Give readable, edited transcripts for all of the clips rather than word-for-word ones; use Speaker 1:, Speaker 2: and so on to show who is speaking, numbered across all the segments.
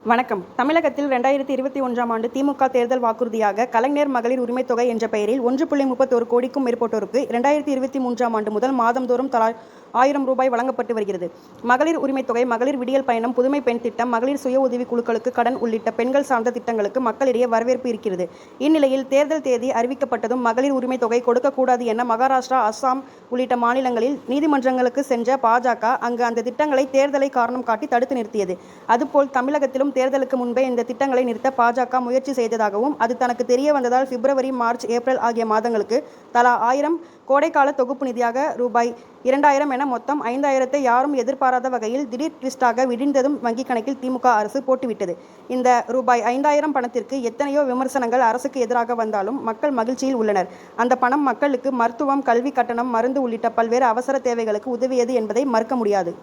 Speaker 1: வணக்கம். தமிழகத்தில் 2021ஆம் ஆண்டு திமுக தேர்தல் வாக்குறுதியாக கலைஞர் மகளிர் உரிமைத் தொகை என்ற பெயரில் 1.31 கோடிக்கும் மேற்பட்டோருக்கு 2023ஆம் ஆண்டு முதல் மாதந்தோறும் தலா ரூ.1000 வழங்கப்பட்டு வருகிறது. மகளிர் உரிமைத் தொகை, மகளிர் விடியல் பயணம், புதுமை பெண் திட்டம், மகளிர் சுய உதவி குழுக்களுக்கு கடன் உள்ளிட்ட பெண்கள் சார்ந்த திட்டங்களுக்கு மக்களிடையே வரவேற்பு இருக்கிறது. இந்நிலையில் தேர்தல் தேதி அறிவிக்கப்பட்டதும் மகளிர் உரிமைத் தொகை கொடுக்கக்கூடாது என மகாராஷ்டிரா, அஸ்ஸாம் உள்ளிட்ட மாநிலங்களில் நீதிமன்றங்களுக்கு சென்ற பாஜக அங்கு அந்த திட்டங்களை தேர்தலை காரணம் காட்டி தடுத்து நிறுத்தியது. அதுபோல் தமிழகத்திலும் தேர்தலுக்கு முன்பே இந்த திட்டங்களை நிறுத்த பாஜக முயற்சி செய்ததாகவும், அது தனக்கு தெரிய வந்ததால் பிப்ரவரி, மார்ச், ஏப்ரல் ஆகிய மாதங்களுக்கு தலா 1000 கோடைக்கால தொகுப்பு நிதியாக ரூ.2000 என மொத்தம் 5000ஐ யாரும் எதிர்பாராத வகையில் திடீர் ட்விஸ்டாக விடிந்ததும் வங்கிக் கணக்கில் திமுக அரசு போட்டுவிட்டது. இந்த ரூ.5000 பணத்திற்கு எத்தனையோ விமர்சனங்கள் அரசுக்கு எதிராக வந்தாலும் மக்கள் மகிழ்ச்சியில் உள்ளனர். அந்த பணம் மக்களுக்கு மருத்துவம், கல்வி கட்டணம், மருந்து உள்ளிட்ட பல்வேறு அவசர தேவைகளுக்கு உதவியது என்பதை மறுக்க முடியாது.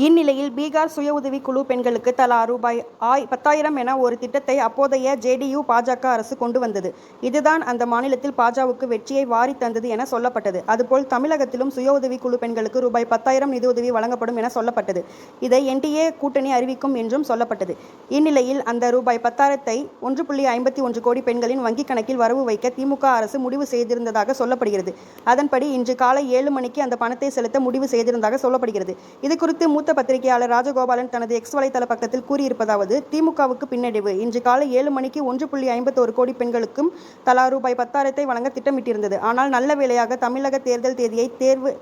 Speaker 1: இந்நிலையில் பீகார் சுய உதவி குழு பெண்களுக்கு தலா ரூ.10,000 என ஒரு திட்டத்தை அப்போதைய ஜேடியு, பாஜக அரசு கொண்டு வந்தது. இதுதான் அந்த மாநிலத்தில் பாஜகவுக்கு வெற்றியை வாரி தந்தது என சொல்லப்பட்டது. அதுபோல் தமிழகத்திலும் சுய உதவி குழு பெண்களுக்கு ரூ.10,000 நிதியுதவி வழங்கப்படும் என சொல்லப்பட்டது. இதை என்டிஏ கூட்டணி அறிவிக்கும் என்றும் சொல்லப்பட்டது. இந்நிலையில் அந்த ரூ.10,000ஐ 1.51 கோடி பெண்களின் வங்கிக் கணக்கில் வரவு வைக்க திமுக அரசு முடிவு செய்திருந்ததாக சொல்லப்படுகிறது. அதன்படி இன்று காலை 7 மணிக்கு அந்த பணத்தை செலுத்த முடிவு செய்திருந்ததாக சொல்லப்படுகிறது. இதுகுறித்து மூத்த பத்திரிகையாளர் ராஜகோபாலன் தனது எக்ஸ் வலைதள பக்கத்தில் கூறியிருப்பதாவது: திமுகவுக்கு பின்னடைவு. இன்று காலை 7 மணிக்கு 1.51 கோடி பெண்களுக்கும் தலா ரூ.10,000ஐ வழங்க திட்டமிட்டிருந்தது. ஆனால் நல்ல வேளையாக தமிழக தேர்தல் தேதியை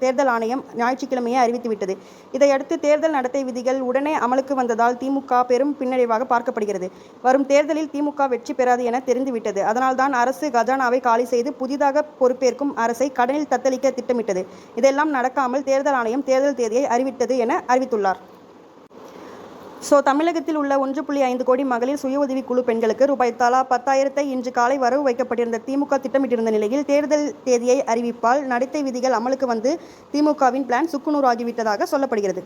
Speaker 1: தேர்தல் ஆணையம் ஞாயிற்றுக்கிழமையே அறிவித்துவிட்டது. இதையடுத்து தேர்தல் நடத்தை விதிகள் உடனே அமலுக்கு வந்ததால் திமுக பெரும் பின்னடைவாக பார்க்கப்படுகிறது. வரும் தேர்தலில் திமுக வெற்றி பெறாது என தெரிந்துவிட்டது. அதனால்தான் அரசு கஜானாவை காலி செய்து புதிதாக பொறுப்பேற்கும் அரசை கடனில் தத்தளிக்க திட்டமிட்டது. இதெல்லாம் நடக்காமல் தேர்தல் ஆணையம் தேர்தல் தேதியை அறிவித்தது என அறிவித்துள்ளார். தமிழகத்தில் உள்ள 1.5 கோடி மகளிர் சுய உதவி குழு பெண்களுக்கு தலா ரூ.10,000ஐ இன்று காலை வரவு வைக்கப்பட்டிருந்த திமுக திட்டமிட்டிருந்த நிலையில் தேர்தல் தேதியை அறிவிப்பால் நடத்தை விதிகள் அமலுக்கு வந்து திமுகவின் பிளான் சுக்குநூறாகிவிட்டதாக சொல்லப்படுகிறது.